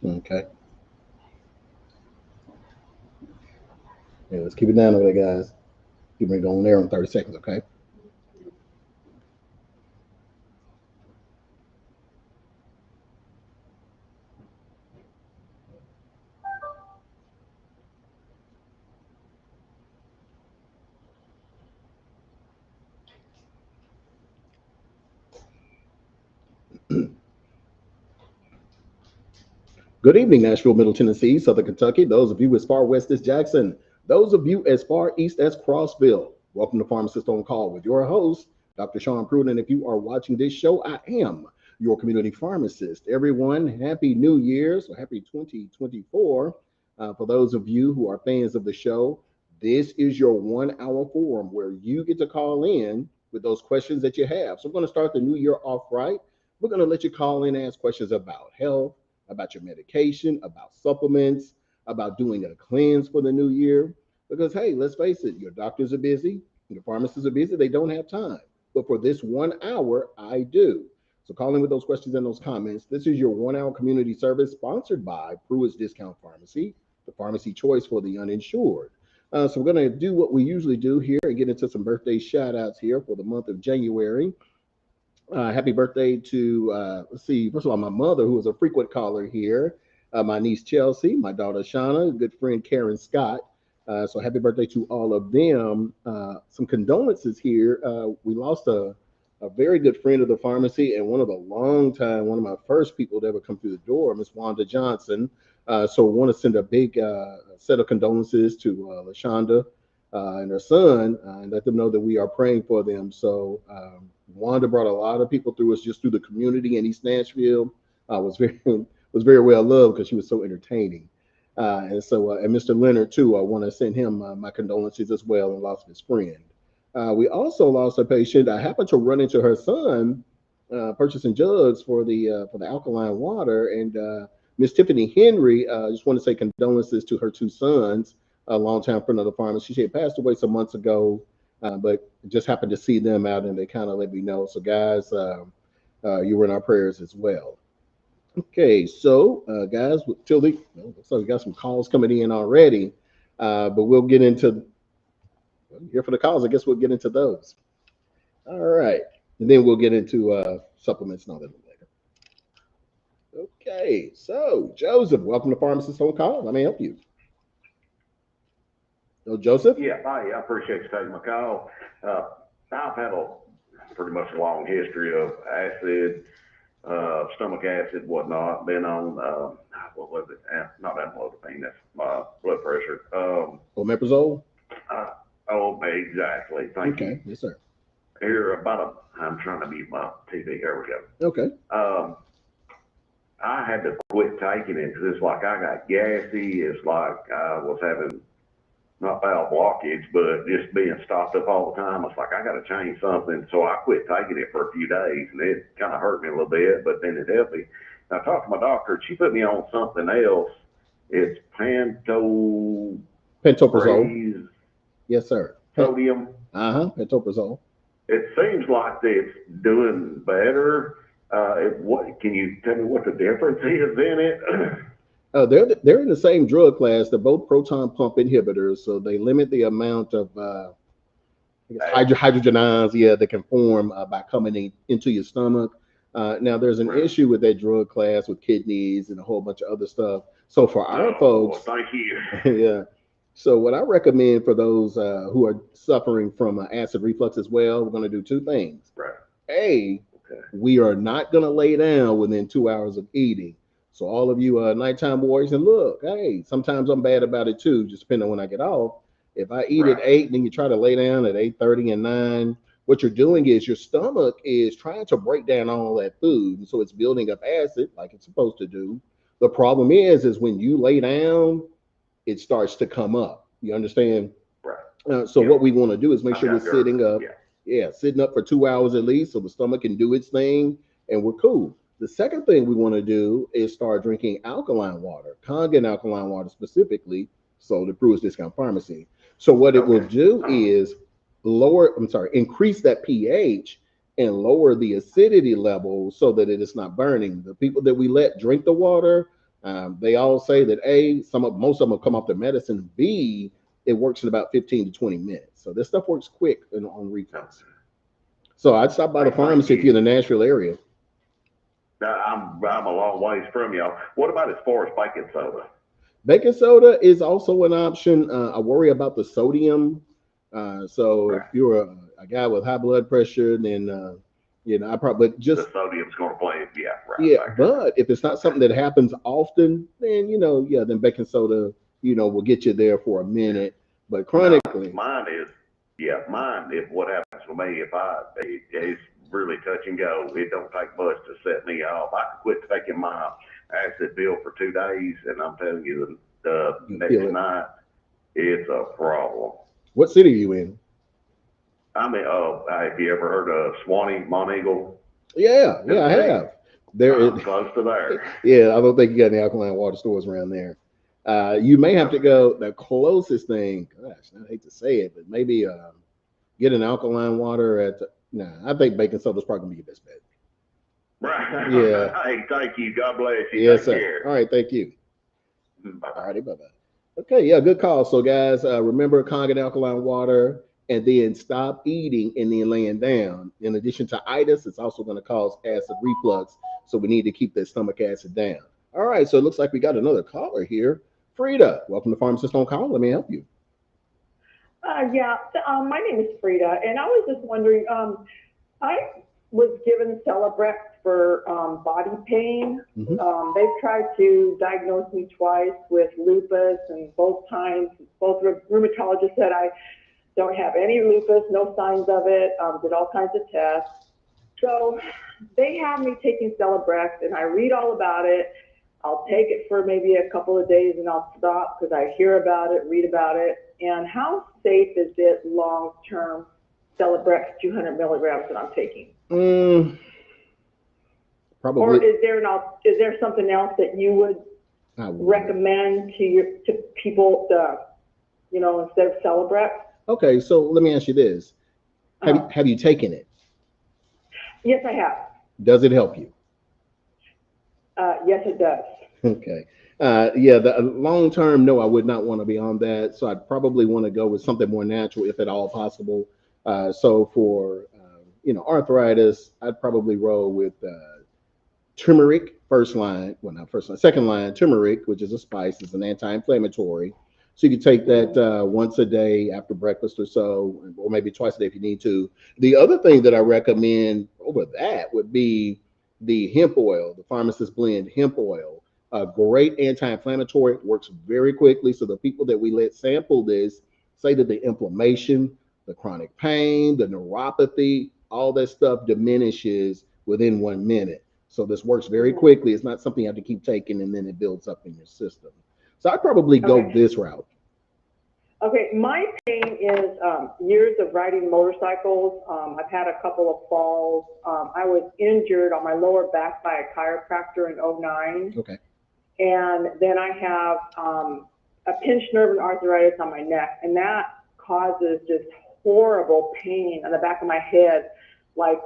Okay. Yeah, let's keep it down over there, guys. Keep it going there in 30 seconds, okay? Good evening, Nashville, Middle Tennessee, Southern Kentucky. Those of you as far west as Jackson. Those of you as far east as Crossville. Welcome to Pharmacist On Call with your host, Dr. Sean Pruden. And if you are watching this show, I am your community pharmacist. Everyone, happy New Year. So happy 2024. For those of you who are fans of the show, this is your 1 hour forum where you get to call in with those questions that you have. So I'm going to start the new year off right. We're going to let you call in and ask questions about health, about your medication, about supplements, about doing a cleanse for the new year. Because, hey, let's face it, your doctors are busy, your pharmacists are busy, they don't have time. But for this 1 hour, I do. So call in with those questions and those comments. This is your 1 hour community service sponsored by Pruitt's Discount Pharmacy, the pharmacy choice for the uninsured. So we're going to do what we usually do here and get into some birthday shout outs here for the month of January. Happy birthday to, let's see, first of all, my mother, who is a frequent caller here, my niece Chelsea, my daughter Shauna, good friend Karen Scott. So happy birthday to all of them. Some condolences here. We lost a very good friend of the pharmacy and one of my first people to ever come through the door, Miss Wanda Johnson. So I want to send a big set of condolences to LaShonda and her son, and let them know that we are praying for them. So Wanda brought a lot of people through us just through the community in East Nashville. Was very well loved because she was so entertaining. And Mr. Leonard too. I want to send him my condolences as well and loss of his friend. We also lost a patient. I happened to run into her son purchasing jugs for the alkaline water, and Miss Tiffany Henry. Just want to say condolences to her two sons, a longtime friend of the pharmacy. She had passed away some months ago, but just happened to see them out, and they kind of let me know. So, guys, you were in our prayers as well. Okay, so guys, so we got some calls coming in already, but we'll get into here for the calls. I guess we'll get into those. All right, and then we'll get into supplements and all that later. Okay, so Joseph, welcome to Pharmacist On Call. Let me help you. So Joseph? Yeah, hi, I appreciate you taking my call. I've had a pretty much a long history of acid, stomach acid, whatnot. Been on, what was it? Not amlodipine, that's my blood pressure. Omeprazole? Oh, exactly. Thank you. Yes, sir. Here, I'm trying to mute my TV. There we go. Okay. I had to quit taking it because it's like I got gassy. It's like I was having not bowel blockage, but just being stopped up all the time. It's like I got to change something. So I quit taking it for a few days, and it kind of hurt me a little bit, but then it helped me. And I talked to my doctor. She put me on something else. It's pantoprazole. Yes, sir. Sodium. Pantoprazole. It seems like it's doing better. What can you tell me what the difference is in it? They're in the same drug class. They're both proton pump inhibitors, so they limit the amount of hydrogen ions, that can form by coming into your stomach. Now, there's an issue with that drug class with kidneys and a whole bunch of other stuff. So for our folks, well, thank you. Yeah. So what I recommend for those who are suffering from acid reflux as well, we're going to do two things. Right. We are not going to lay down within 2 hours of eating. So all of you nighttime warriors, and look, hey, sometimes I'm bad about it too, just depending on when I get off. If I eat at 8 and then you try to lay down at 8:30 and 9, what you're doing is your stomach is trying to break down all that food. And so it's building up acid like it's supposed to do. The problem is when you lay down, it starts to come up. You understand? Right. So Yep. what we want to do is make I've sure we're got GERD. sitting up. Yeah. Yeah, sitting up for 2 hours at least, so the stomach can do its thing, and we're cool. The second thing we want to do is start drinking alkaline water, Kangen alkaline water specifically, sold at Brewers Discount Pharmacy. So what it will Okay. do is increase that pH and lower the acidity level so that it is not burning. The people that we let drink the water, they all say that most of them will come off the medicine. B, it works in about 15 to 20 minutes. So this stuff works quick on reflux. So I'd stop by the pharmacy if you're in the Nashville area. I'm a long ways from y'all. What about as far as baking soda? Baking soda is also an option. I worry about the sodium. So if Right. you're a guy with high blood pressure, then I probably just The sodium's going to play. Yeah, right. yeah. But if it's not something that happens often, then then baking soda will get you there for a minute. But chronically, mine if what happens to me, it's really touch and go. It don't take much to set me off. I could quit taking my acid pill for 2 days, and I'm telling you, the next night, it's a problem. What city are you in? I mean, have you ever heard of Swanee, Monteagle? Yeah, I have. Close to there. Yeah, I don't think you got any alkaline water stores around there. You may have to go the closest thing. Gosh, I hate to say it, but maybe get an alkaline water at. I think baking soda is probably gonna be your best bet. Right. Yeah. Hey, thank you. God bless you. Yes, Take sir. care. All right, thank you. Bye. All righty, bye-bye. Okay, yeah, good call. So, guys, remember Kangen alkaline water, and then stop eating and then laying down. In addition to itis, it's also going to cause acid reflux. So we need to keep that stomach acid down. All right, so it looks like we got another caller here. Frida, welcome to Pharmacist On Call. Let me help you. My name is Frida, and I was just wondering, I was given Celebrex for body pain. Mm-hmm. They've tried to diagnose me twice with lupus, and both rheumatologists said I don't have any lupus, no signs of it, did all kinds of tests. So they have me taking Celebrex, and I read all about it. I'll take it for maybe a couple of days and I'll stop because I hear about it, read about it. And how safe is it long-term Celebrex 200 milligrams that I'm taking? Probably. Or is there something else that you would recommend to people, instead of Celebrex? Okay, so let me ask you this: Have you taken it? Yes, I have. Does it help you? Yes, it does. Okay. The long term, no, I would not want to be on that. So I'd probably want to go with something more natural, if at all possible. So for arthritis, I'd probably roll with turmeric second line turmeric, which is a spice, is an anti-inflammatory. So you can take that once a day after breakfast or so, or maybe twice a day if you need to. The other thing that I recommend over that would be the hemp oil, the Pharmacist Blend hemp oil. A great anti-inflammatory, works very quickly. So the people that we let sample this say that the inflammation, the chronic pain, the neuropathy, all that stuff diminishes within 1 minute. So this works very quickly. It's not something you have to keep taking and then it builds up in your system. So I'd probably go this route. Okay, my pain is years of riding motorcycles. I've had a couple of falls. I was injured on my lower back by a chiropractor in 2009. Okay. And then I have a pinched nerve and arthritis on my neck, and that causes just horrible pain on the back of my head, like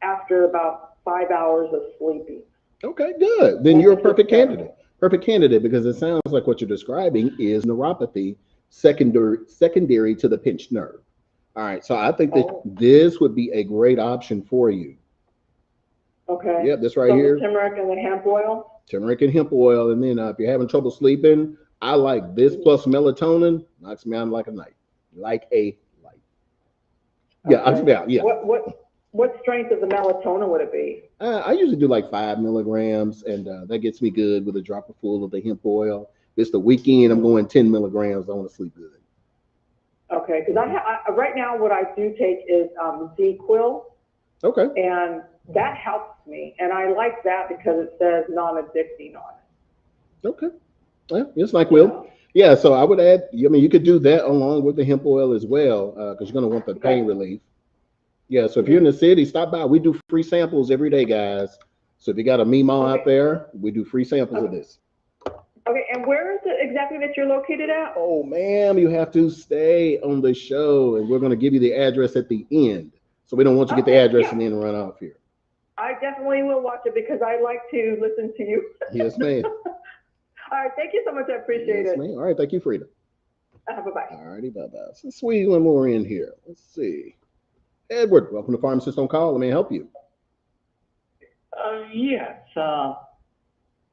after about 5 hours of sleeping. Okay, good. Then you're a perfect candidate. Perfect candidate, because it sounds like what you're describing is neuropathy secondary to the pinched nerve. All right, so I think that this would be a great option for you. Okay. Yeah, this right here. The turmeric and the hemp oil? Turmeric and hemp oil. And then if you're having trouble sleeping, I like this plus melatonin. Knocks me out like a light. Yeah. What strength of the melatonin would it be? I usually do like 5 milligrams, and that gets me good with a dropper full of the hemp oil. If it's the weekend, I'm going 10 milligrams. I want to sleep good. Okay, because I right now what I do take is Z-Quil. Okay. And that helps me, and I like that because it says non-addicting on it. Okay. Yeah, it's like Will. Yeah, so I would add. I mean, you could do that along with the hemp oil as well, because you're going to want the pain Okay. relief. Yeah, so if you're in the city, stop by. We do free samples every day, guys. So if you got a Mimo out Okay. there, we do free samples of Okay. this. Okay. And where is it exactly that you're located at? Oh, ma'am, you have to stay on the show, and we're going to give you the address at the end. So we don't want you to get the Okay. address Yeah. and then run off here. I definitely will watch it because I like to listen to you. Yes, ma'am. All right. Thank you so much. I appreciate Yes, it. ma'am. All right, thank you, Frida. Bye-bye. All righty, bye-bye. So sweet one more in here. Let's see. Edward, welcome to Pharmacist On Call. Let me help you. Yes. I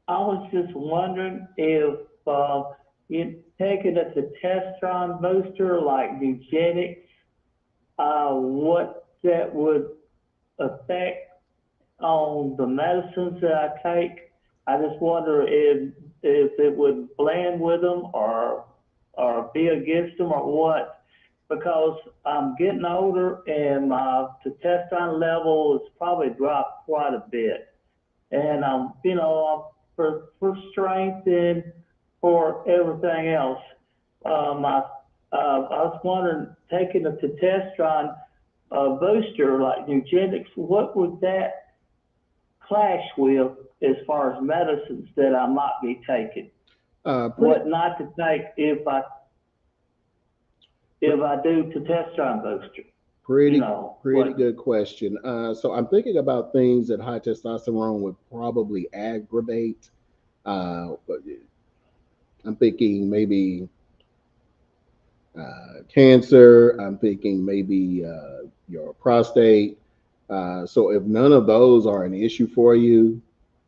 was just wondering if you taking a testosterone booster like eugenics, what that would affect on the medicines that I take. I just wonder if it would blend with them or be against them or what. Because I'm getting older and my testosterone level has probably dropped quite a bit. And for strength and for everything else. I was wondering, taking a testosterone booster like eugenics, what would that clash with as far as medicines that I might be taking? What not to take if I do testosterone booster? Pretty, You know, pretty what? good question. So I'm thinking about things that high testosterone would probably aggravate. But I'm thinking maybe cancer. I'm thinking maybe your prostate. So if none of those are an issue for you,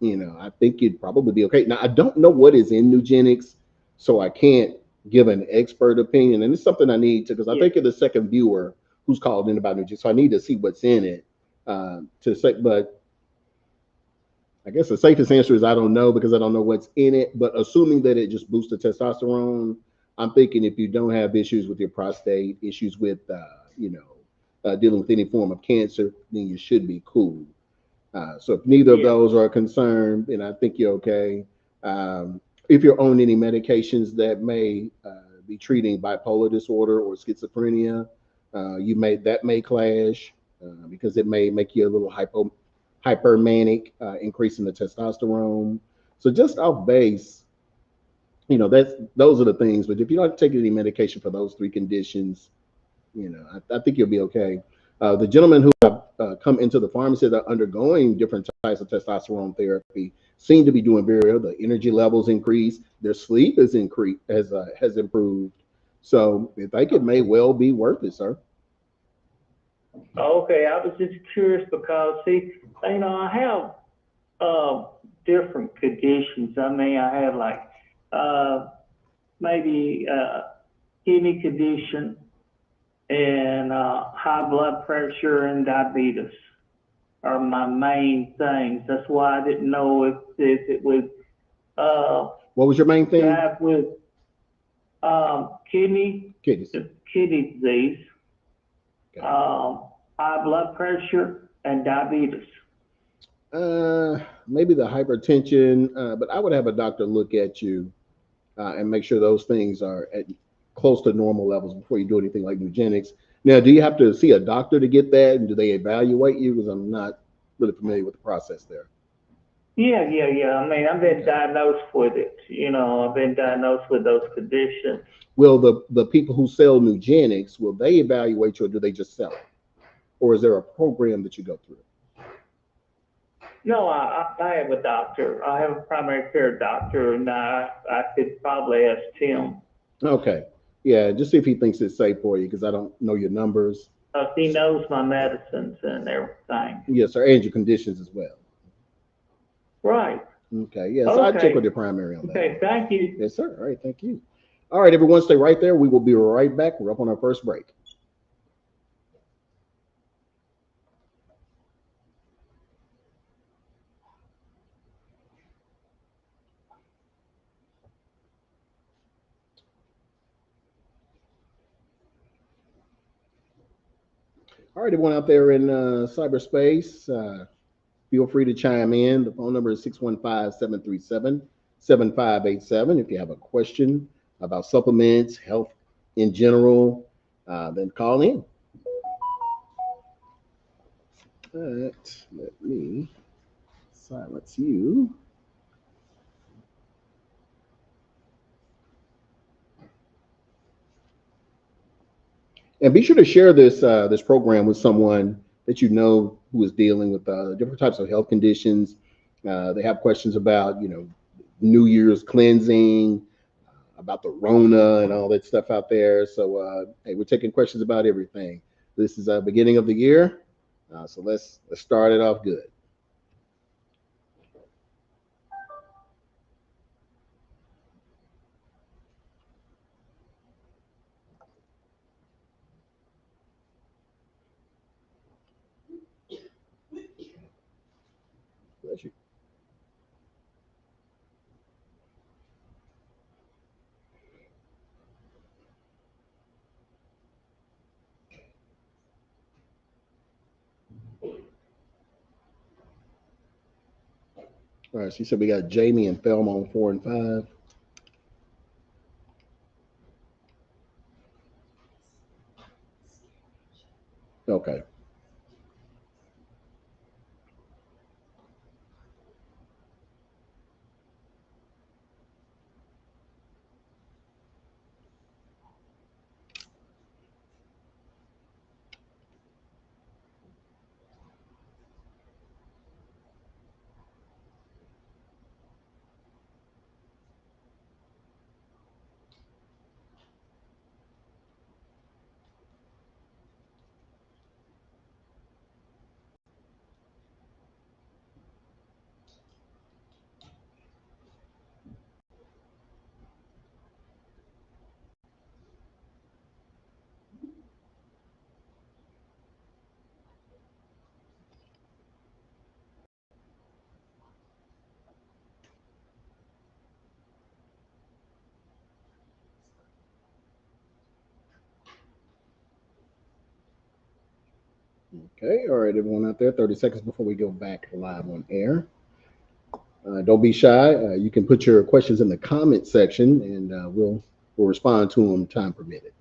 I think you'd probably be okay. Now I don't know what is in Nugenics, so I can't give an expert opinion, and it's something I need to because I Yeah. think you're the second viewer who's called in about Nugenics, so I need to see what's in it to say. But I guess the safest answer is I don't know because I don't know what's in it. But assuming that it just boosts the testosterone, I'm thinking if you don't have issues with your prostate, issues with, dealing with any form of cancer, then you should be cool. So if neither of Yeah. those are a concern, then I think you're okay. If you're on any medications that may be treating bipolar disorder or schizophrenia, that may clash because it may make you a little hypermanic, increasing the testosterone. So just off base, those are the things. But if you don't take any medication for those three conditions, I think you'll be okay. The gentlemen who have come into the pharmacy that are undergoing different types of testosterone therapy seem to be doing very well. The energy levels increase, their sleep is increased, has improved. So I think it may well be worth it, sir. Okay, I was just curious because, see, I have different conditions. I mean, I have like maybe kidney condition and high blood pressure and diabetes are my main things. That's why I didn't know if it would What was your main thing? jive with kidney Kidneys. disease, Okay. high blood pressure, and diabetes. Maybe the hypertension, but I would have a doctor look at you and make sure those things are at close to normal levels before you do anything like eugenics. Now, do you have to see a doctor to get that, and do they evaluate you? Because I'm not really familiar with the process there. Yeah. I mean, I've been diagnosed with it. I've been diagnosed with those conditions. Will the people who sell Nugenics, will they evaluate you, or do they just sell it? Or is there a program that you go through? No, I have a doctor. I have a primary care doctor, and I could probably ask Tim. Okay. Yeah, just see if he thinks it's safe for you, because I don't know your numbers. He knows my medicines and everything. Yes, sir, and your conditions as well. Right. Okay, yes, Okay. I'd check with your primary on that. Okay, thank you. Yes, sir. All right, thank you. All right, everyone, stay right there. We will be right back. We're up on our first break. All right, everyone out there in cyberspace, feel free to chime in. The phone number is 615-737-3776. 7587. If you have a question about supplements, health in general, then call in. All right, let me silence you. And be sure to share this program with someone that you know who is dealing with different types of health conditions. They have questions about, New Year's cleansing, about the Rona and all that stuff out there. So, hey, we're taking questions about everything. This is the beginning of the year, so let's start it off good. Bless you. All right, she said we got Jamie and Thelma on 4 and 5. Okay. Okay, all right, everyone out there, 30 seconds before we go back live on air. Don't be shy. You can put your questions in the comment section, and we'll respond to them time permitted.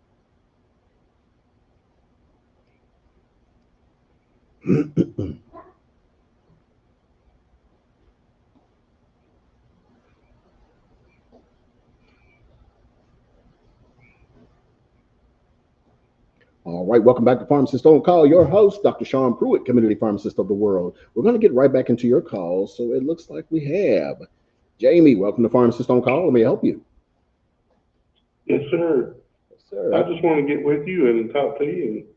All right, welcome back to Pharmacist On Call. Your host, Dr. Sean Pruitt, Community Pharmacist of the World. We're going to get right back into your calls. So it looks like we have Jamie. Welcome to Pharmacist On Call. Let me help you. Yes, sir. Yes, sir. I just want to get with you and talk to you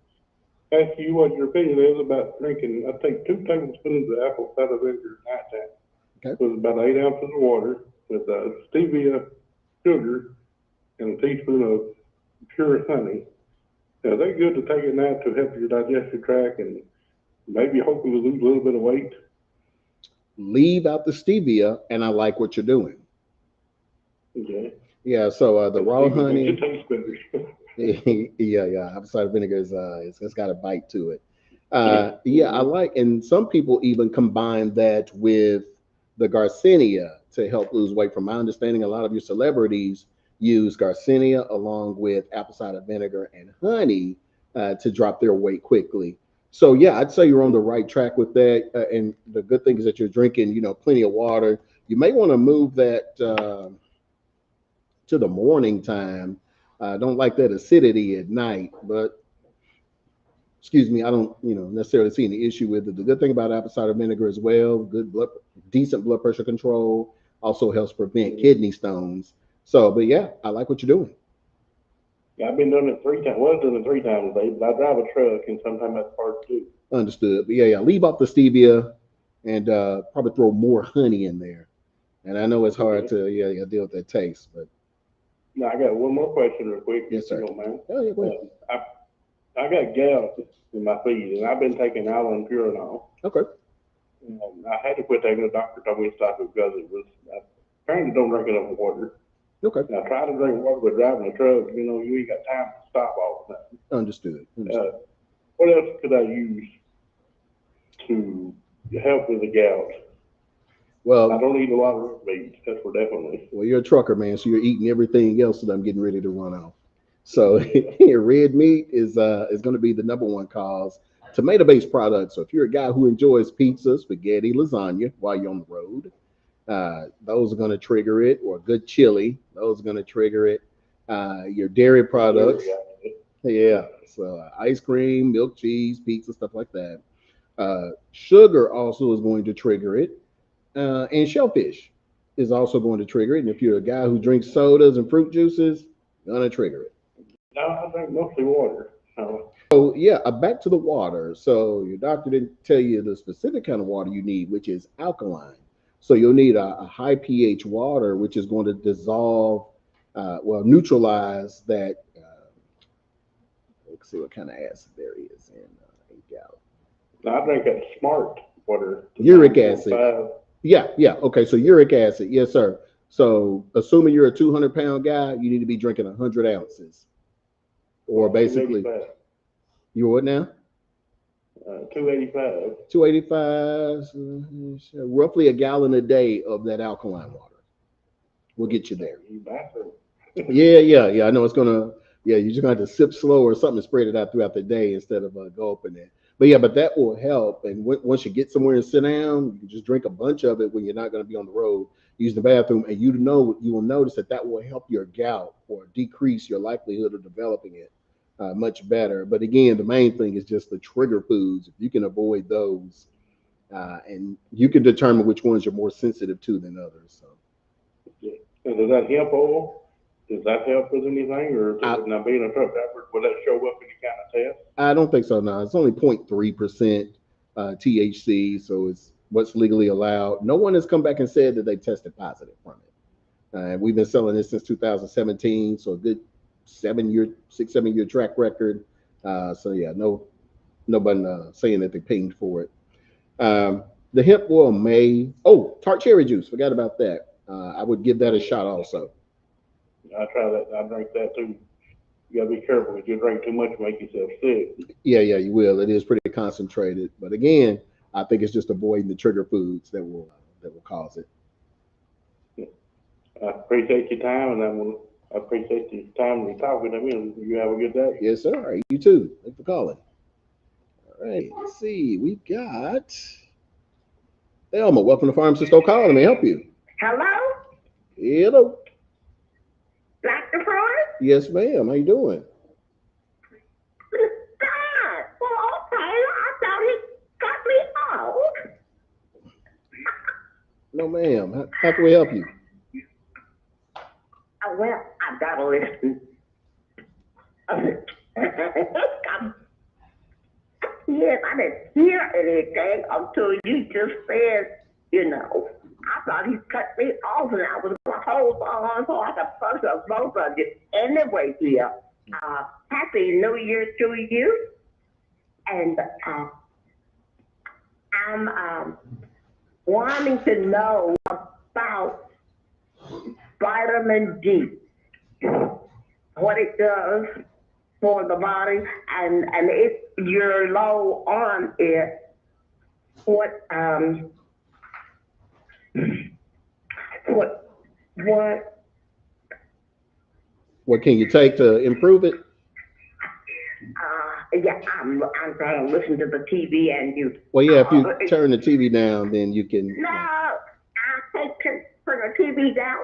and ask you what your opinion is about drinking. I take 2 tablespoons of apple cider vinegar at nighttime with about 8 ounces of water with stevia sugar and a teaspoon of pure honey. Now, they're good to take at night to help your digestive tract and maybe hopefully lose a little bit of weight. Leave out the stevia, and I like what you're doing. Okay. Yeah, so the raw honey. It tastes better. yeah, apple cider vinegar is it's got a bite to it. Yeah, I like, and some people even combine that with the Garcinia to help lose weight. From my understanding, a lot of your celebrities use Garcinia along with apple cider vinegar and honey to drop their weight quickly. So yeah, I'd say you're on the right track with that. And the good thing is that you're drinking, plenty of water. You may want to move that to the morning time. I don't like that acidity at night, but excuse me, I don't, necessarily see any issue with it. The good thing about apple cider vinegar as well, decent blood pressure control, also helps prevent kidney stones. So, but yeah, I like what you're doing. Yeah, I've been doing it 3 times. Was doing it 3 times a day, but I drive a truck, and sometimes that's hard to do. Understood. But yeah, leave off the stevia, and probably throw more honey in there. And I know it's hard to deal with that taste, but. Now, I got one more question real quick. Yes, sir. If you don't mind. Oh, yeah, go ahead. I got gout in my feet, and I've been taking Allen Purinol. Okay. I had to quit taking it. The doctor told me to stop it because apparently don't drink enough water. Okay. Now, try to drink water with driving a truck. You ain't got time to stop all the time. Understood. What else could I use to help with the gout? Well, I don't eat a lot of red meat, that's for definitely. Well, you're a trucker, man, so you're eating everything else that I'm getting ready to run off. So red meat is going to be the number one cause. Tomato-based products. So if you're a guy who enjoys pizza, spaghetti, lasagna while you're on the road, those are going to trigger it. Or good chili, those are going to trigger it. Your dairy products, yeah. So ice cream, milk, cheese, pizza, stuff like that. Sugar also is going to trigger it, and shellfish is also going to trigger it. And if you're a guy who drinks sodas and fruit juices, gonna trigger it. No, I drink mostly water. So yeah, back to the water. So your doctor didn't tell you the specific kind of water you need, which is alkaline. So you'll need a high pH water, which is going to dissolve, neutralize that. Let's see what kind of acid there is in gout. I drink that smart water. Uric acid. Yeah. Okay, so uric acid. Yes, sir. So assuming you're a 200-pound guy, you need to be drinking 100 ounces. Or basically, you're what now? 285. 285, roughly a gallon a day of that alkaline water. We'll get you there. Yeah. I know it's gonna. Yeah, you're just gonna have to sip slow or something to spread it out throughout the day instead of gulping it. But that will help. And once you get somewhere and sit down, you can just drink a bunch of it when you're not going to be on the road, use the bathroom, and you will notice that will help your gout or decrease your likelihood of developing it much better. But again, the main thing is just the trigger foods. If you can avoid those, and you can determine which ones you're more sensitive to than others. So. Yeah. And does that hemp oil? Does that help with anything, or now being a truck driver, will that show up any kind of test? I don't think so. No, it's only 0.3% THC, so it's what's legally allowed. No one has come back and said that they tested positive from it. We've been selling this since 2017, so a good 6-7 year track record. So yeah, nobody saying that they pinged for it. The hemp oil tart cherry juice. Forgot about that. I would give that a shot also. I try that. I drink that too. You gotta be careful. If you drink too much, make yourself sick. Yeah, you will. It is pretty concentrated, but again, I think it's just avoiding the trigger foods that will cause it. I appreciate your time, and I appreciate the time you're talking to me. And you have a good day. Yes, sir. All right, you too. Thanks for calling. All right, let's see. We've got Elma. Welcome to Pharmacist On Call. Let me help you. Hello, Dr. Freud? Yes, ma'am. How you doing? Well, okay. I thought he cut me off. No, ma'am. How can we help you? Well, I've got to listen. Yes, I didn't hear anything until you just said, I thought he cut me off and I was going to hold on so I could punch us both of you. Anyway, dear, Happy New Year to you. And I'm wanting to know about vitamin D, what it does for the body, and if you're low on it, what can you take to improve it? Yeah, I'm trying to listen to the TV and you. Well, yeah, if you turn the TV down, then you can. No, I take turn the TV down.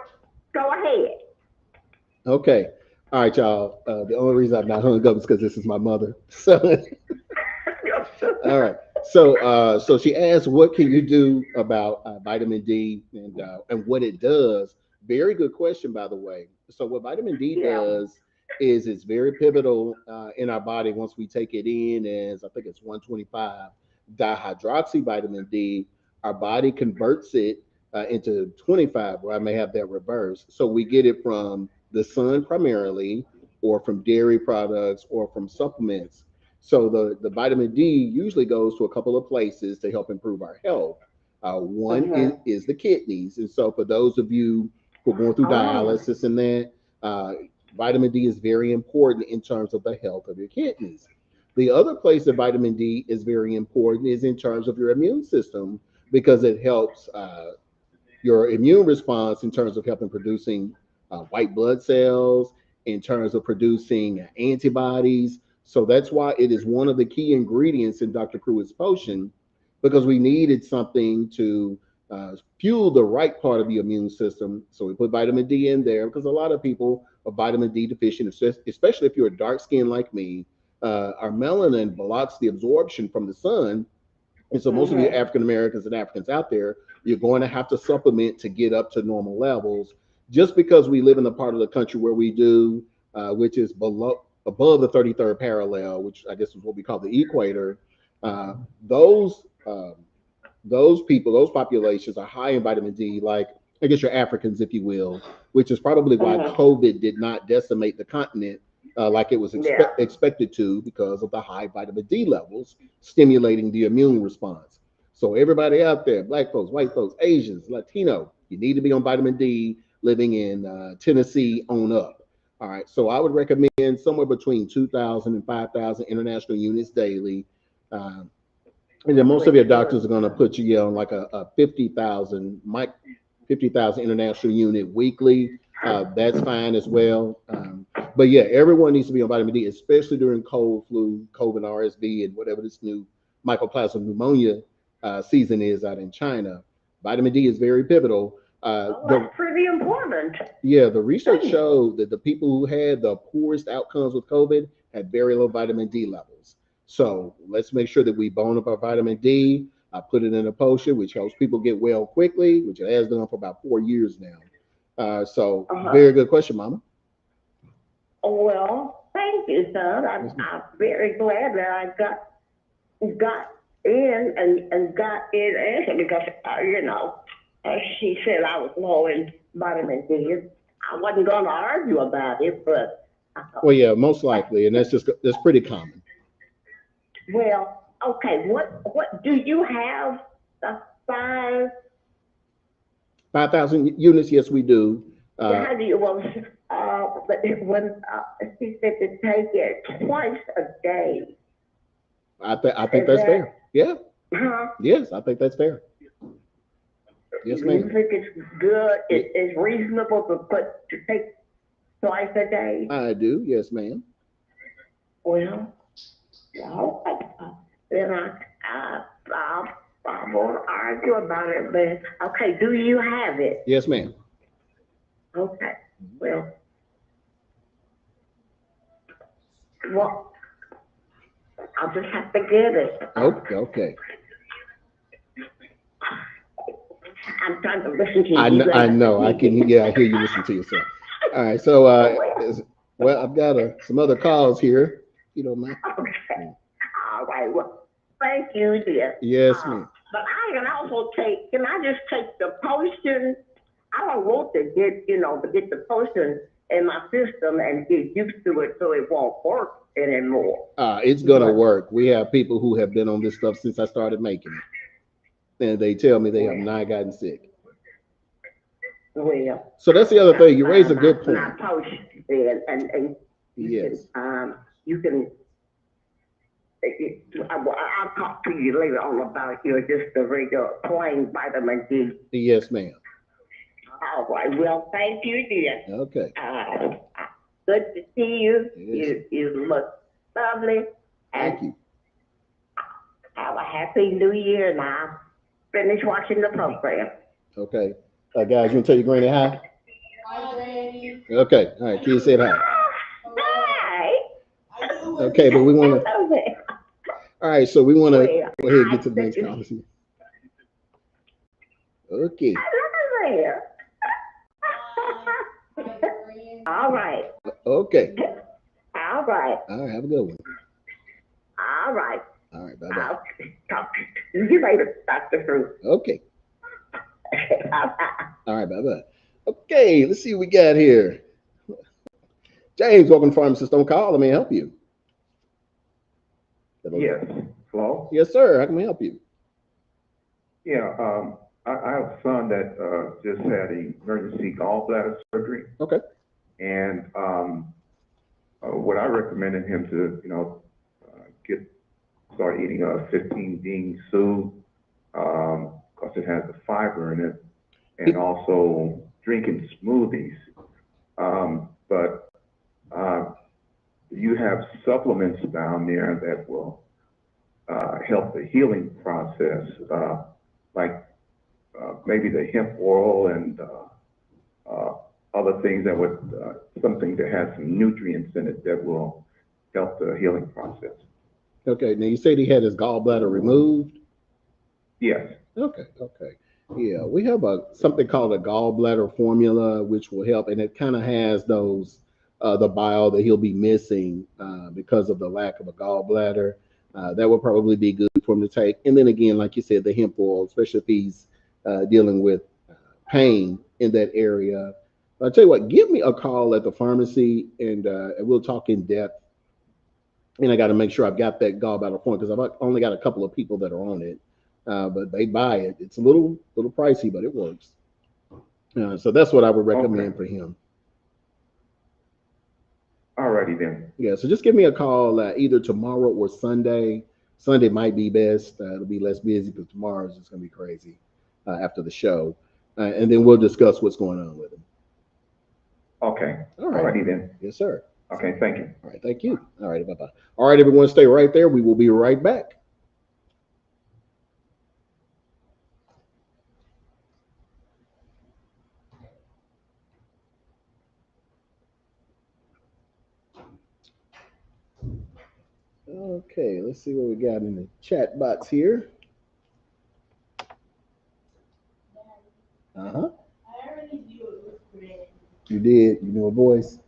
Go ahead. Okay. All right, y'all. The only reason I've not hung up is because this is my mother. So, all right. So she asked, what can you do about vitamin D and what it does? Very good question, by the way. So what vitamin D does is it's very pivotal in our body once we take it in as, I think it's 125 dihydroxy vitamin D. Our body converts it into 25, where I may have that reverse. So we get it from the sun primarily, or from dairy products, or from supplements. So the vitamin D usually goes to a couple of places to help improve our health. One is the kidneys. And so for those of you who are going through dialysis and that, vitamin D is very important in terms of the health of your kidneys. The other place that vitamin D is very important is in terms of your immune system, because it helps your immune response in terms of helping producing white blood cells, in terms of producing antibodies. So that's why it is one of the key ingredients in Dr. Pruitt's potion, because we needed something to fuel the right part of the immune system. So we put vitamin D in there because a lot of people are vitamin D deficient, especially if you're a dark skin like me. Our melanin blocks the absorption from the sun. And so most of you African Americans and Africans out there, you're going to have to supplement to get up to normal levels. Just because we live in the part of the country where we do, which is above the 33rd parallel, which I guess is what we call the equator, those people, those populations are high in vitamin D, like I guess your Africans, if you will, which is probably why COVID did not decimate the continent like it was expected to, because of the high vitamin D levels stimulating the immune response. So everybody out there, black folks, white folks, Asians, Latino, you need to be on vitamin D living in Tennessee on up. All right, so I would recommend somewhere between 2,000 and 5,000 international units daily. And then most of your doctors are going to put you on like a 50,000 international unit weekly. That's fine as well. But yeah, everyone needs to be on vitamin D, especially during cold, flu, COVID, RSV, and whatever this new mycoplasma pneumonia season is out in China. Vitamin D is very pivotal. That's pretty important. Yeah, the research showed that the people who had the poorest outcomes with COVID had very low vitamin D levels. So let's make sure that we bone up our vitamin D. I put it in a potion, which helps people get well quickly, which it has done for about 4 years now. Very good question, Mama. Well, thank you, son. I'm very glad that I got in and got in answer because, she said I was low in vitamin D. I wasn't going to argue about it, but. Well, yeah, most likely. And that's pretty common. Well, okay. What do you have? 5,000 units? Yes, we do. How do you? But when she said to take it twice a day. I think that's fair. Yeah. Yes, I think that's fair. Yes, ma'am. You think it's good? It's reasonable to take twice a day? I do. Yes, ma'am. Well, then I won't argue about it, but okay, do you have it? Yes, ma'am. Okay, well, I'll just have to get it. Okay. I'm trying to listen to you. I know. I hear you listen to yourself. All right, so I've got some other calls here. You don't mind? Okay. All right. Well, thank you, dear. Yes, ma'am. But I can also can I just take the potion? I don't want to get the potion in my system and get used to it so it won't work anymore. It's gonna work. We have people who have been on this stuff since I started making it, and they tell me they have not gotten sick. Well, so that's the other thing. You raise a good point. Not potion, and yes, you can. I'll talk to you later on about just the regular plain vitamin D. Yes, ma'am. All right. Well, thank you, dear. Okay. Good to see you. Yes. You look lovely. Thank you. Have a happy New Year now. Finish watching the program. Okay. Guys, you want to tell your granny hi? Hi, Granny. Okay. All right. Kids said hi. Hi. Okay, but we want to. All right, so we want to go ahead and get to the next conversation. Okay. All right. Okay. All right. All right, have a good one. All right. All right, bye-bye. I'll talk to you later, Dr. Fruit. Okay. Bye-bye. All right, bye-bye. Okay, let's see what we got here. James, welcome to Pharmacist On Call. Let me help you. Hello? Yes. Hello? Yes, sir. How can we help you? Yeah, I have a son that just had an emergency gallbladder surgery. Okay. And what I recommended him to, start eating a 15 bean soup because it has the fiber in it. and also drinking smoothies. But you have supplements down there that will help the healing process, like maybe the hemp oil and other things that would, something that has some nutrients in it that will help the healing process. Okay, now you said he had his gallbladder removed? Yes. Okay. Yeah, we have something called a gallbladder formula, which will help, and it kind of has those the bile that he'll be missing because of the lack of a gallbladder. That would probably be good for him to take. And then again, like you said, the hemp oil, especially if he's dealing with pain in that area. I'll tell you what, give me a call at the pharmacy, and we'll talk in depth. And I got to make sure I've got that gallbladder point because I've only got a couple of people that are on it. But they buy it. It's a little pricey, but it works. So that's what I would recommend for him. Alrighty then. Yeah, so just give me a call either tomorrow or Sunday. Sunday might be best. It'll be less busy because tomorrow is just going to be crazy after the show. And then we'll discuss what's going on with him. Okay. All right. Alrighty then. Yes, sir. Okay, thank you. All right, thank you. All right, bye-bye. All right, everyone, stay right there. We will be right back. Okay, let's see what we got in the chat box here. Uh-huh. I already knew it was great. You did? You knew a voice?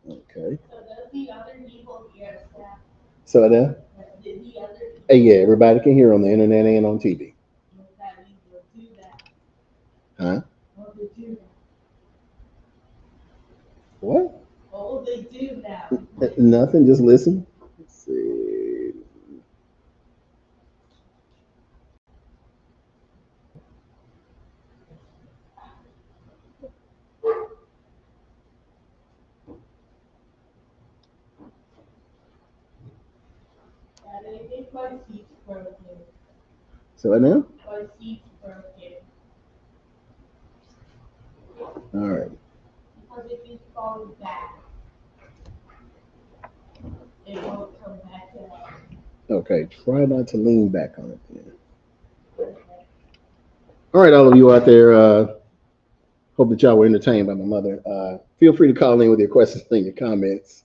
Okay. So does the other people hear that? So there? Did the other people? Hey, yeah, everybody can hear on the internet and on TV. That means we'll do that. Huh? What will they do now? What? What will they do now? Nothing, just listen. Let's see. I think my seat's broken. So what now? My seat's broken. All right. Because if you fall back, it won't come back down. Okay, try not to lean back on it then. All right, all of you out there, hope that y'all were entertained by my mother. Feel free to call in with your questions and your comments.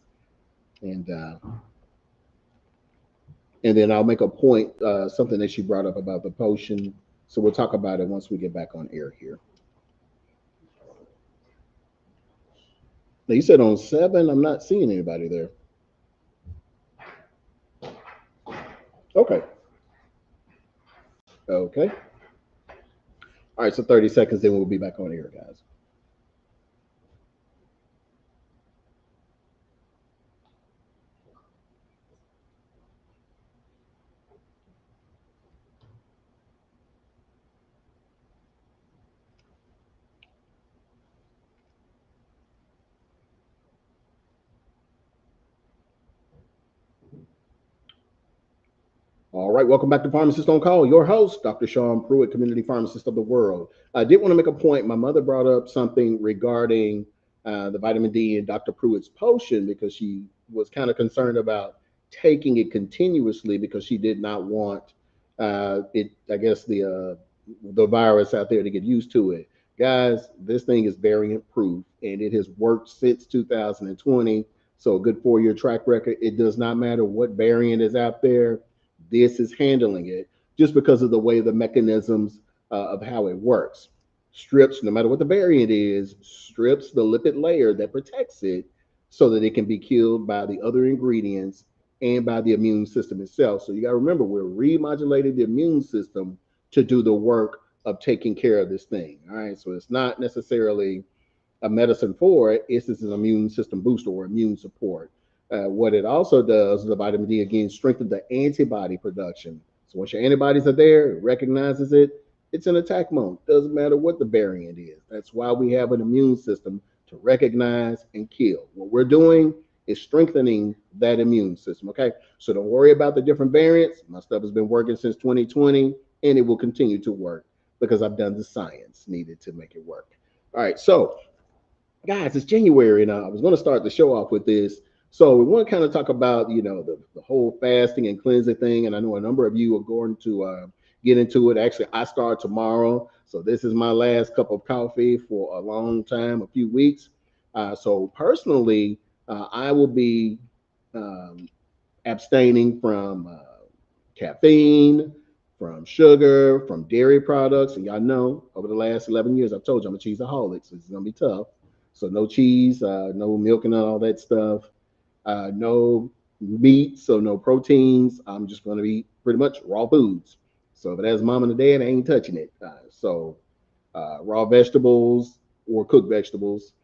And then I'll make a point, something that she brought up about the potion. So we'll talk about it once we get back on air here. Now you said on 7, I'm not seeing anybody there. Okay. Okay. All right, so 30 seconds, then we'll be back on air, guys. All right, welcome back to Pharmacist On Call. Your host, Dr. Sean Pruitt, Community Pharmacist of the World. I did want to make a point. My mother brought up something regarding the vitamin D and Dr. Pruitt's potion because she was kind of concerned about taking it continuously because she did not want the virus out there to get used to it. Guys, this thing is variant proof and it has worked since 2020. So a good 4-year track record. It does not matter what variant is out there. This is handling it just because of the way the mechanisms of how it works. Strips, no matter what the variant is, strips the lipid layer that protects it so that it can be killed by the other ingredients and by the immune system itself. So you got to remember, we're remodulating the immune system to do the work of taking care of this thing. All right. So it's not necessarily a medicine for it. It's just an immune system booster or immune support. What it also does, the vitamin D, again, strengthens the antibody production. So once your antibodies are there, it recognizes it, it's in attack mode. Doesn't matter what the variant is. That's why we have an immune system to recognize and kill. What we're doing is strengthening that immune system, okay? So don't worry about the different variants. My stuff has been working since 2020, and it will continue to work. because I've done the science needed to make it work. All right, so guys, it's January, and I was going to start the show off with this. So we want to kind of talk about, the whole fasting and cleansing thing, and I know a number of you are going to get into it. Actually, I start tomorrow, so this is my last cup of coffee for a long time, a few weeks. So personally, I will be um, abstaining from caffeine, from sugar, from dairy products. And y'all know over the last 11 years, I've told you I'm a cheeseaholic, so it's going to be tough. So no cheese, no milk and all that stuff, no meat, so no proteins. I'm just going to eat pretty much raw foods. So if it has mom and dad, I ain't touching it. Raw vegetables or cooked vegetables.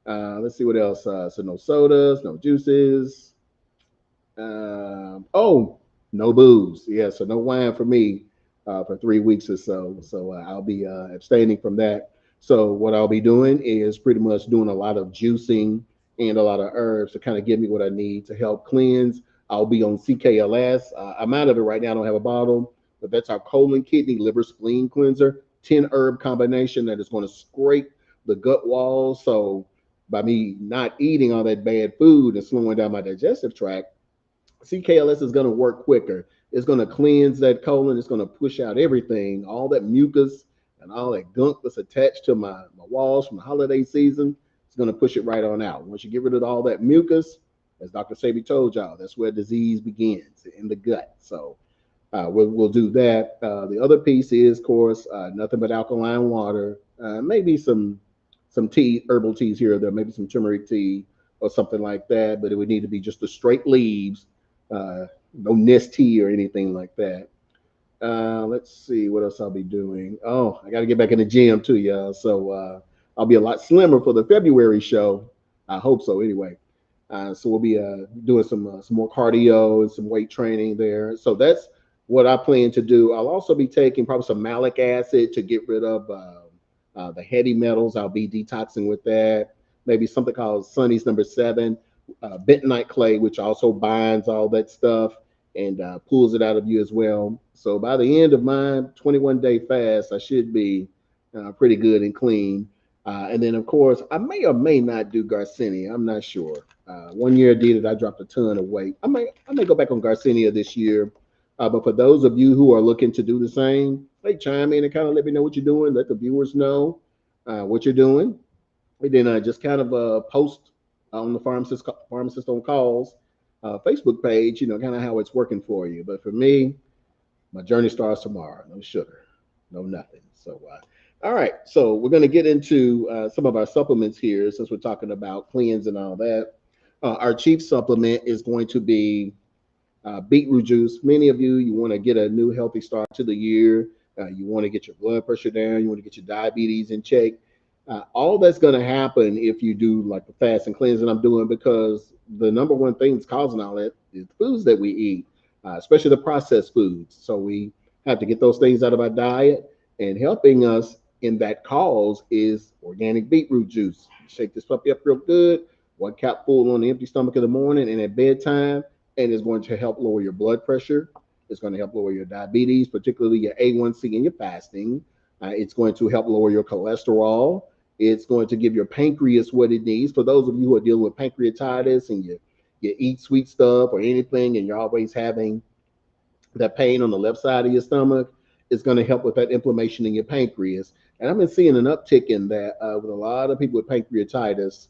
Let's see what else. So no sodas, no juices. Oh, no booze. Yeah, so no wine for me for 3 weeks or so. So I'll be abstaining from that. So what I'll be doing is pretty much doing a lot of juicing and a lot of herbs to kind of give me what I need to help cleanse. I'll be on CKLS. I'm out of it right now. I don't have a bottle, but that's our colon, kidney, liver, spleen cleanser, 10 herb combination that is going to scrape the gut wall. So by me not eating all that bad food and slowing down my digestive tract, CKLS is going to work quicker. It's going to cleanse that colon. It's going to push out everything, all that mucus and all that gunk that's attached to my walls from the holiday season. It's going to push it right on out. Once you get rid of all that mucus, as Dr. Sabi told y'all, that's where disease begins in the gut. So we'll do that. The other piece is, of course, nothing but alkaline water, maybe some tea, herbal teas here or there, maybe some turmeric tea or something like that. But it would need to be just the straight leaves, no nest tea or anything like that. Let's see what else I'll be doing. Oh, I got to get back in the gym too, y'all. So I'll be a lot slimmer for the February show. I hope so, anyway. So we'll be doing some more cardio and some weight training there. So that's what I plan to do. I'll also be taking probably some malic acid to get rid of the heavy metals. I'll be detoxing with that. Maybe something called Sunny's number 7, bentonite clay, which also binds all that stuff and pulls it out of you as well. So by the end of my 21-day fast, I should be pretty good and clean. And then, of course, I may or may not do Garcinia. I'm not sure. One year I did it. I dropped a ton of weight. I may go back on Garcinia this year. But for those of you who are looking to do the same, hey, chime in and kind of let me know what you're doing. Let the viewers know what you're doing. And then just kind of post on the Pharmacist on Calls Facebook page, kind of how it's working for you. But for me, my journey starts tomorrow. No sugar, no nothing. So, all right. So we're going to get into some of our supplements here since we're talking about cleanse and all that. Our chief supplement is going to be beetroot juice. Many of you want to get a new healthy start to the year. You want to get your blood pressure down. You want to get your diabetes in check. All that's going to happen if you do like the fast and cleansing I'm doing, because the number one thing that's causing all that is the foods that we eat, especially the processed foods. So we have to get those things out of our diet, and helping us in that cause is organic beetroot juice. Shake this puppy up real good, 1 capful on the empty stomach in the morning and at bedtime, and it's going to help lower your blood pressure. It's going to help lower your diabetes, particularly your A1C and your fasting. It's going to help lower your cholesterol. It's going to give your pancreas what it needs. For those of you who are dealing with pancreatitis and you eat sweet stuff or anything and you're always having that pain on the left side of your stomach, it's going to help with that inflammation in your pancreas. And I've been seeing an uptick in that with a lot of people with pancreatitis,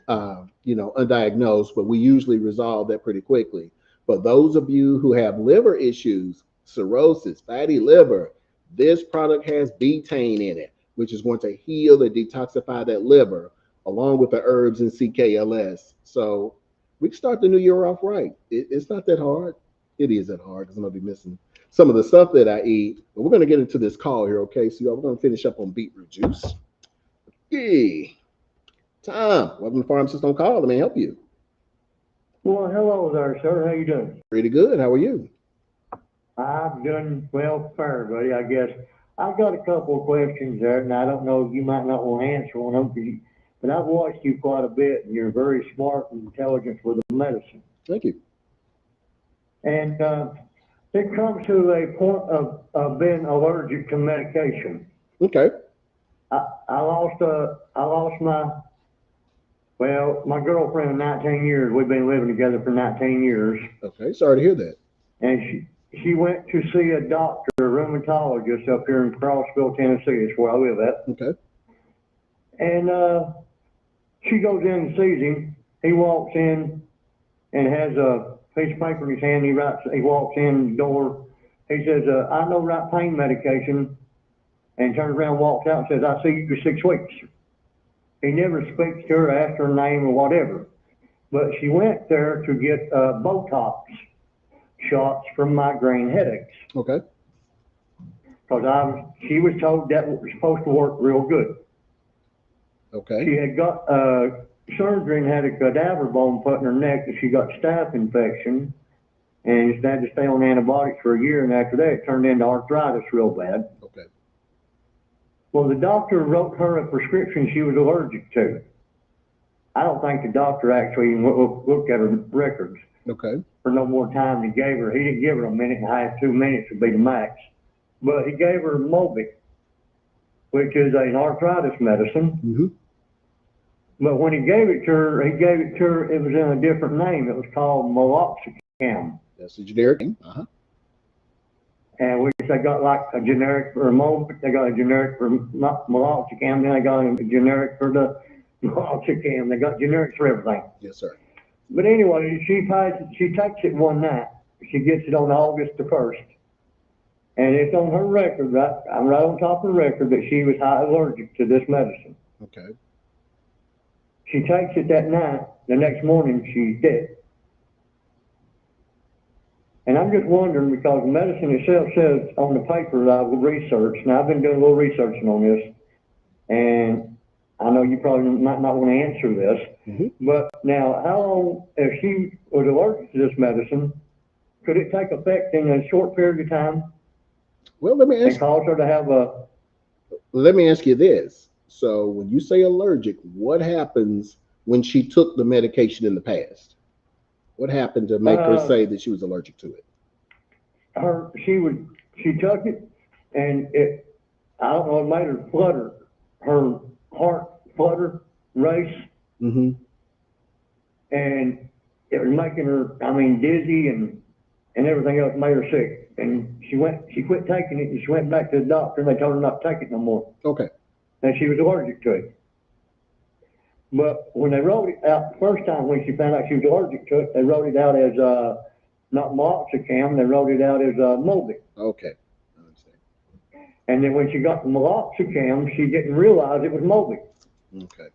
undiagnosed, but we usually resolve that pretty quickly. But those of you who have liver issues, cirrhosis, fatty liver, this product has betaine in it, which is going to heal and detoxify that liver, along with the herbs and CKLS. So we can start the new year off right. It's not that hard. It isn't hard because I'm going to be missing some of the stuff that I eat. But we're going to get into this call here, okay? So we're going to finish up on beetroot juice. Hey, Tom, welcome to Pharmacist On Call. Let me help you. Well, hello there, sir. How you doing? Pretty good. How are you? I'm doing well, fair, buddy, I guess. I've got a couple of questions there, and I don't know if you might not want to answer one of them, but I've watched you quite a bit, and you're very smart and intelligent with the medicine. Thank you. And it comes to a point of being allergic to medication. Okay. I lost my girlfriend of 19 years. We've been living together for 19 years. Okay. Sorry to hear that. And she went to see a doctor, a rheumatologist up here in Crossville, Tennessee. It's where I live at. Okay. And she goes in and sees him. He walks in and has a piece of paper in his hand. He walks in the door. He says, I know right pain medication. And turns around, walks out and says, I see you for 6 weeks. He never speaks to her, asks her name or whatever. But she went there to get Botox shots for migraine headaches. Okay. Because she was told that was supposed to work real good. Okay. She had got surgery and had a cadaver bone put in her neck, and she got staph infection, and she had to stay on antibiotics for a year. And after that, it turned into arthritis real bad. Okay. Well, the doctor wrote her a prescription she was allergic to. I don't think the doctor actually even looked at her records. Okay. For no more time than he gave her. He didn't give her a minute and a half, 2 minutes would be the max. But he gave her Mobic, which is an arthritis medicine. Mm-hmm. But when he gave it to her, it was in a different name. It was called Meloxicam. That's the generic name. Uh-huh. And they got like a generic for Mobic, they got a generic for Meloxicam, then they got a generic for the Meloxicam. They got generics for everything. Yes, sir. But anyway, she takes it one night. She gets it on August the 1st. And it's on her record, I'm right on top of the record, that she was high allergic to this medicine. Okay. She takes it that night. The next morning, she's dead. And I'm just wondering, because the medicine itself says on the paper that I will research. Now, I've been doing a little researching on this, and I know you probably might not want to answer this, but now, how long, if she was allergic to this medicine, could it take effect in a short period of time? Well, let me ask. And cause her to have a. Let me ask you this. So, when you say allergic, what happens when she took the medication in the past? What happened to make her say that she was allergic to it? She took it, and I don't know, it made her flutter. Her heart flutter, race. Mm-hmm. And it was making her, dizzy and everything else, made her sick. And she quit taking it, and she went back to the doctor, and they told her not to take it no more. Okay. And she was allergic to it. But when they wrote it out the first time, when she found out she was allergic to it, they wrote it out as not Meloxicam, they wrote it out as Mobic. Okay. I understand. And then when she got the Meloxicam, she didn't realize it was Mobic. Okay.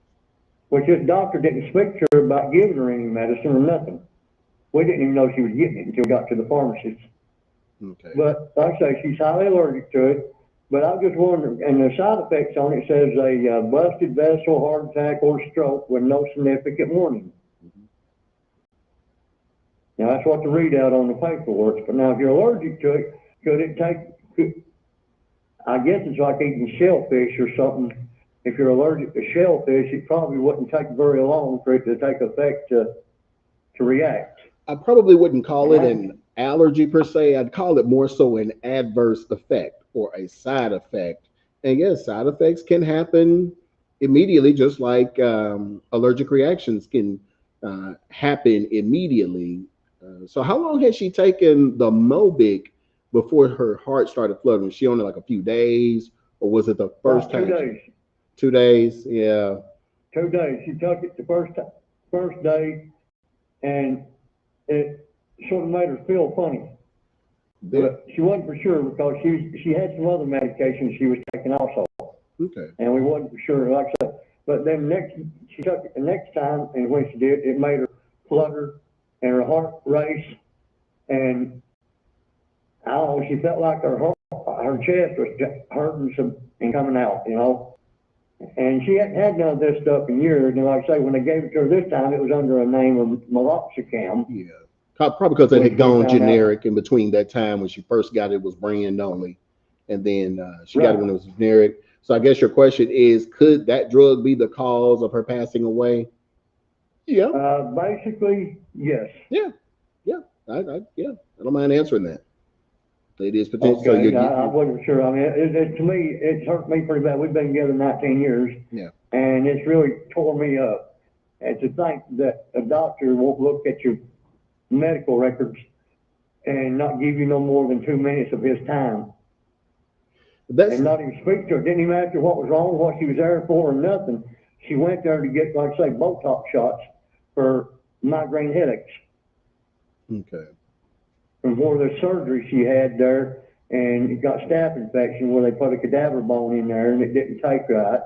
Which this doctor didn't speak to her about giving her any medicine or nothing. We didn't even know she was getting it until we got to the pharmacist. Okay. But like I say, she's highly allergic to it. But I just wonder, and the side effects on it says a busted vessel, heart attack, or stroke with no significant warning. Mm-hmm. Now, that's what the readout on the paperwork. But now, if you're allergic to it, I guess it's like eating shellfish or something. If you're allergic to shellfish, it probably wouldn't take very long for it to take effect to react. I probably wouldn't call it an allergy per se. I'd call it more so an adverse effect or a side effect. And yes, side effects can happen immediately, just like allergic reactions can happen immediately. So how long had she taken the Mobic before her heart started fluttering? Was she on it like a few days, or was it the first time? 2 days. 2 days, yeah. 2 days. She took it the first day, and it sort of made her feel funny. But she wasn't for sure, because she had some other medications she was taking also. Okay. And we wasn't for sure, like I said. But then she took it the next time, and when she did, it made her flutter and her heart race, and I don't know, she felt like her chest was hurting and coming out, And she hadn't had none of this stuff in years. And like I say, when they gave it to her this time, it was under a name of Meloxicam. Yeah. Probably because it had gone generic in between that time. When she first got it was brand only, and then she got it when it was generic. So I guess your question is, could that drug be the cause of her passing away? Yeah. Basically, yes. Yeah. I don't mind answering that. It is potential. So Okay, I wasn't sure. I mean, to me, it's hurt me pretty bad. We've been together 19 years. Yeah. And it's really tore me up. And to think that a doctor won't look at your medical records and not give you no more than 2 minutes of his time. And not even speak to her. Didn't even ask her what was wrong, what she was there for, or nothing. She went there to get, like I say, Botox shots for migraine headaches. Okay. From one of the surgery she had there, and it got staph infection where they put a cadaver bone in there and it didn't take right.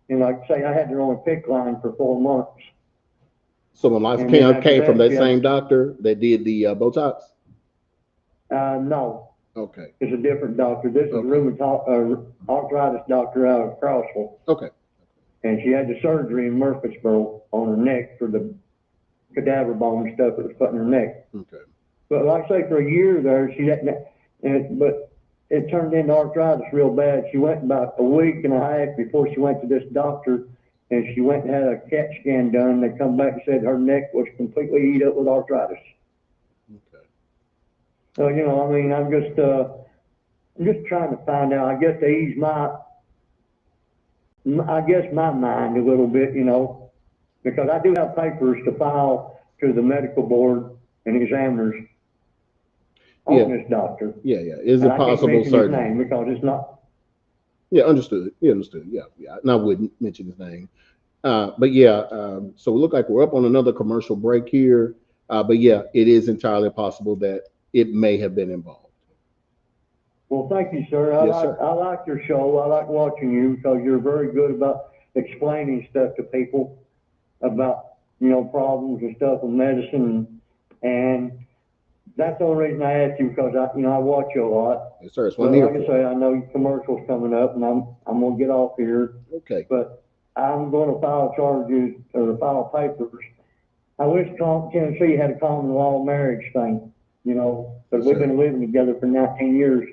And like I say, I had her on a PICC line for 4 months. So the life came from that same doctor that did the Botox? No. Okay. It's a different doctor. This is a arthritis doctor out of Crossville. Okay. And she had the surgery in Murfreesboro on her neck for the cadaver bone and stuff that was put in her neck. Okay. But like I say, for a year there, she didn't, but it turned into arthritis real bad. She went about a week and a half before she went to this doctor, and she went and had a CAT scan done. They come back and said her neck was completely eat up with arthritis. Okay. So, you know, I mean, I'm just trying to find out, I guess, to ease my mind a little bit, you know, because I do have papers to file to the medical board and examiners on this doctor. Yeah. Is it possible surgery? His name because it's not. Yeah, understood. Yeah. And I wouldn't mention his name. But yeah, so it looked like we're up on another commercial break here. But yeah, it is entirely possible that it may have been involved. Well, thank you, sir. I like your show. I like watching you because you're very good about explaining stuff to people about, you know, problems and stuff with medicine. And that's the only reason I asked you because I watch you a lot. Yes, sir. It's what I'm here like I say, I know your commercial's coming up, and I'm gonna get off here. Okay. But I'm gonna file charges or file papers. I wish Tennessee had a common law marriage thing, you know, because we've been living together for 19 years.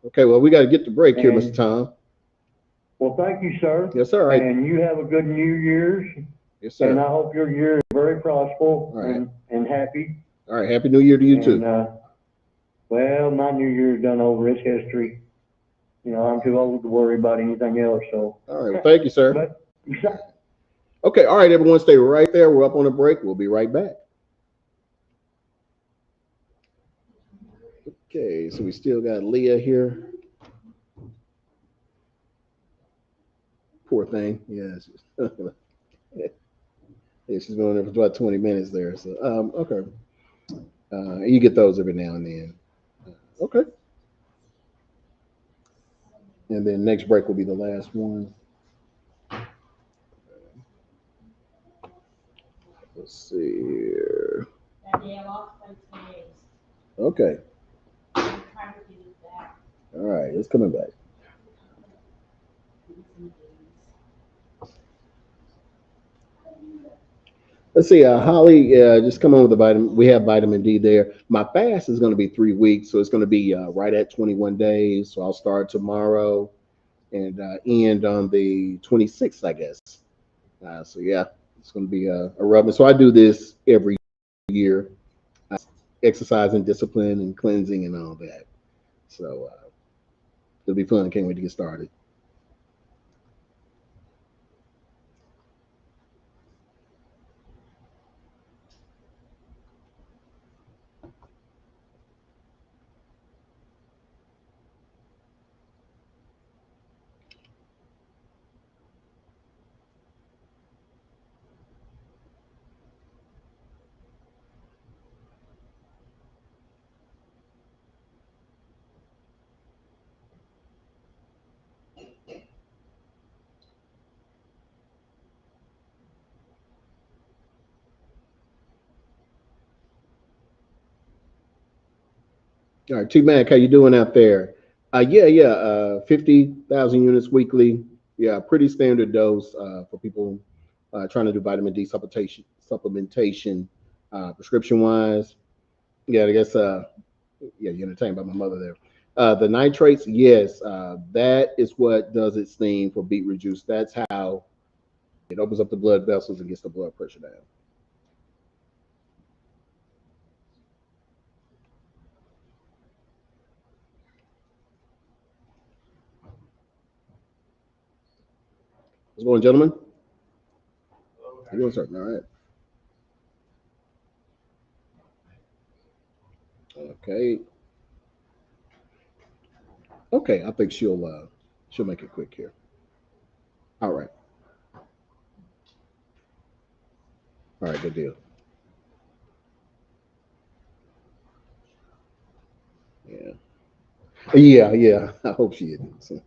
Okay. Well, we got to get to break here, Mr. Tom. Well, thank you, sir. Yes, sir. All right. And you have a good New Year's. Yes, sir. And I hope your year is very prosperous and happy. All right. Happy New Year to you too. Well, my New Year's done over. It's history. You know, I'm too old to worry about anything else. So. All right. Well, thank you, sir. But, okay. All right, everyone, stay right there. We're up on a break. We'll be right back. Okay. So we still got Leah here. Poor thing. Yeah. She's going there for about 20 minutes there. So, okay. You get those every now and then. Okay. And then next break will be the last one. Let's see here. Okay. All right, it's coming back. Let's see, Holly, just come on with the vitamin. We have vitamin D there. My fast is going to be 3 weeks, so it's going to be right at 21 days. So I'll start tomorrow and end on the 26th, I guess. So yeah, it's going to be a rub. So I do this every year, exercise and discipline and cleansing and all that. So it'll be fun. I can't wait to get started. All right, T-Mac, how you doing out there? 50,000 units weekly. Yeah, pretty standard dose for people trying to do vitamin D supplementation prescription-wise. Yeah, I guess, you're entertained by my mother there. The nitrates, yes, that is what does its thing for beetroot juice. That's how it opens up the blood vessels and gets the blood pressure down. What's going on, gentlemen? How you doing, sir? All right. Okay. Okay. I think she'll make it quick here. All right. All right. Good deal. Yeah. Yeah. Yeah. I hope she isn't. So.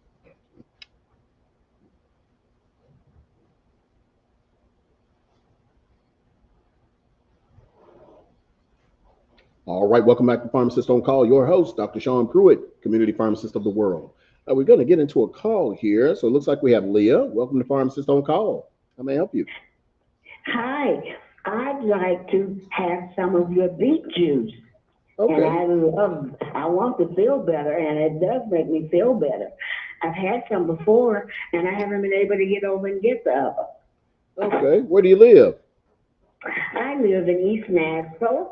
All right, welcome back to Pharmacist on Call. Your host, Dr. Sean Pruitt, community pharmacist of the world. We're going to get into a call here. So it looks like we have Leah. Welcome to Pharmacist on Call. How may I help you? Hi, I'd like to have some of your beet juice. Okay. And I want to feel better, and it does make me feel better. I've had some before, and I haven't been able to get over and get the other. Okay. Where do you live? I live in East Nashville,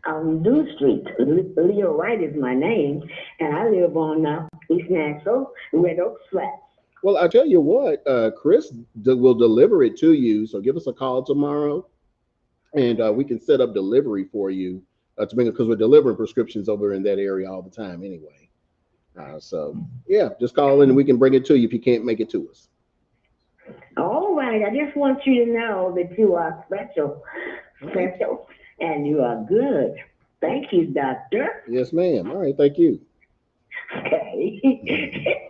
on New Street. Leo Wright is my name, and I live on East Nashville, Red Oak Flats. Well, I tell you what, Chris will deliver it to you. So give us a call tomorrow, and we can set up delivery for you to bring it, because we're delivering prescriptions over in that area all the time anyway. So yeah, just call in and we can bring it to you if you can't make it to us. All right, I just want you to know that you are special, and you are good. Thank you, doctor. Yes, ma'am. All right, thank you. Okay.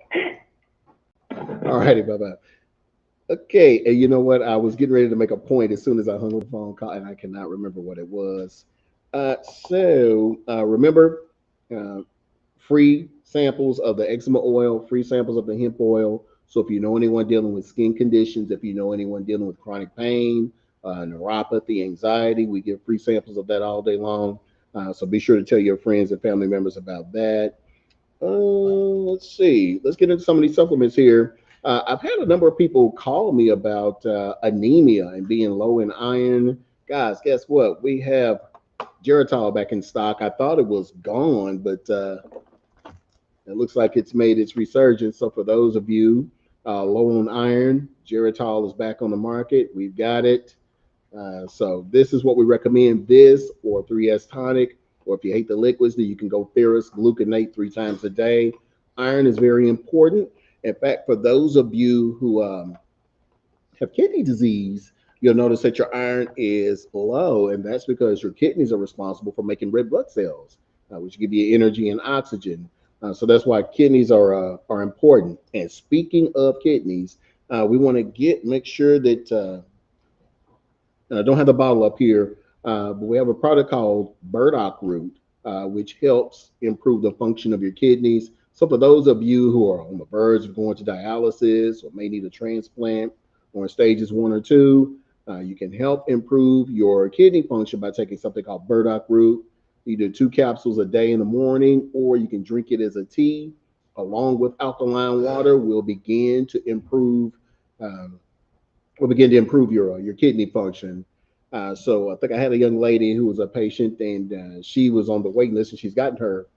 All righty, bye-bye. Okay, and you know what? I was getting ready to make a point as soon as I hung up the phone call, and I cannot remember what it was. Remember, uh, free samples of the eczema oil, free samples of the hemp oil. So if you know anyone dealing with skin conditions, if you know anyone dealing with chronic pain, neuropathy, anxiety, we give free samples of that all day long. So be sure to tell your friends and family members about that. Let's see. Let's get into some of these supplements here. I've had a number of people call me about anemia and being low in iron. Guys, guess what? We have Geritol back in stock. I thought it was gone, but it looks like it's made its resurgence. So for those of you low on iron, Geritol is back on the market. We've got it. So this is what we recommend, this or 3S tonic, or if you hate the liquids, then you can go ferrous gluconate 3 times a day. Iron is very important. In fact, for those of you who have kidney disease, you'll notice that your iron is low, and that's because your kidneys are responsible for making red blood cells, which give you energy and oxygen. So that's why kidneys are important. And speaking of kidneys, we want to make sure that I don't have the bottle up here, but we have a product called burdock root, which helps improve the function of your kidneys. So for those of you who are on the verge of going to dialysis or may need a transplant or in stages 1 or 2, you can help improve your kidney function by taking something called burdock root, either 2 capsules a day in the morning, or you can drink it as a tea along with alkaline water. Will begin to improve your kidney function. So I think I had a young lady who was a patient, and she was on the waiting list, and she's gotten her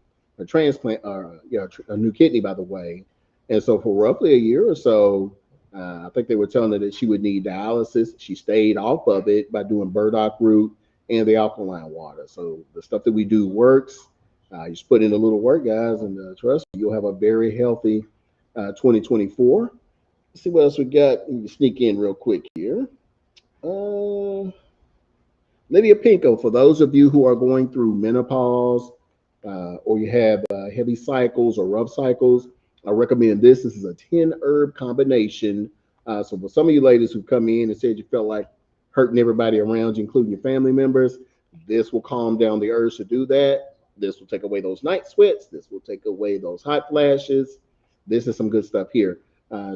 transplant, a new kidney, by the way. And so for roughly a year or so, I think they were telling her that she would need dialysis. She stayed off of it by doing burdock root and the alkaline water. So the stuff that we do works. You just put in a little work, guys, and trust me, you'll have a very healthy 2024. Let's see what else we got. Let me sneak in real quick here. Lydia Pinko, for those of you who are going through menopause or you have heavy cycles or rough cycles, I recommend this. This is a 10 herb combination. So for some of you ladies who come in and said you felt like hurting everybody around you, including your family members, this will calm down the urge to do that. This will take away those night sweats. This will take away those hot flashes. This is some good stuff here.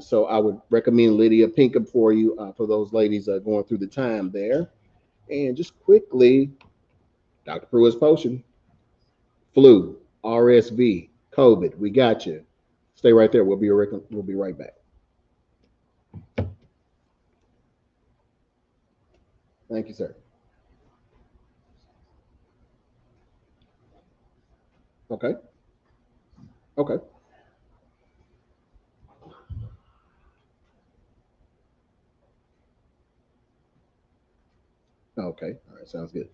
So I would recommend Lydia Pinkham for you, for those ladies going through the time there. And just quickly, Dr. Pruitt's potion, flu, RSV, COVID. We got you. Stay right there. We'll be right back. Thank you, sir. Okay. Okay. Okay. All right. Sounds good.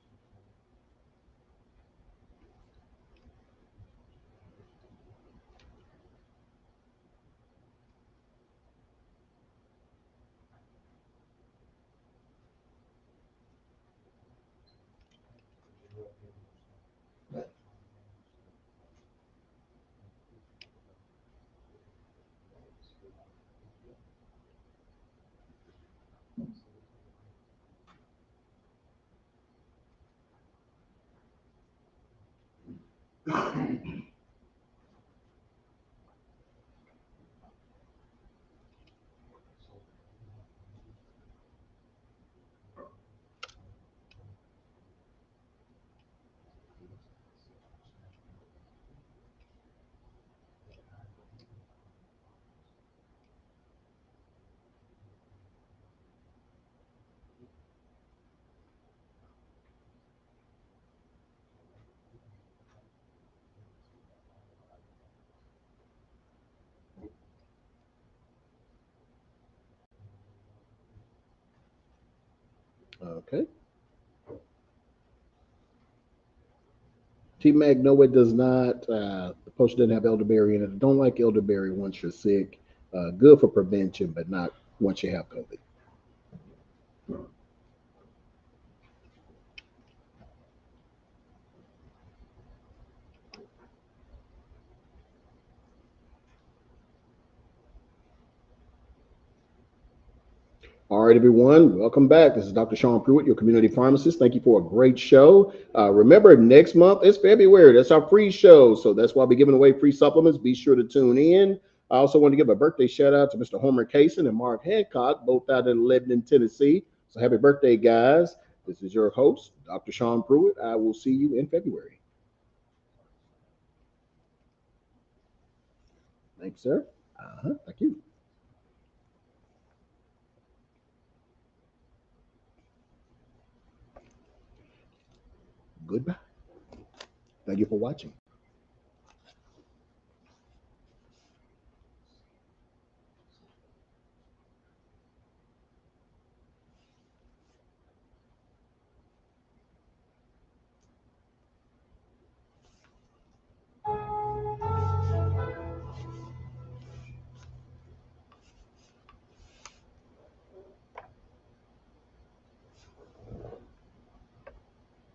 Okay. T Mac, no, it does not. The potion doesn't have elderberry in it. Don't like elderberry once you're sick. Good for prevention, but not once you have COVID. All right, everyone, welcome back. This is Dr. Sean Pruitt, your community pharmacist. Thank you for a great show. Remember, next month is February. That's our free show. So that's why I'll be giving away free supplements. Be sure to tune in. I also want to give a birthday shout out to Mr. Homer Kaysen and Mark Hancock, both out in Lebanon, Tennessee. So happy birthday, guys. This is your host, Dr. Sean Pruitt. I will see you in February. Thanks, sir. Thank you. Goodbye. Thank you for watching.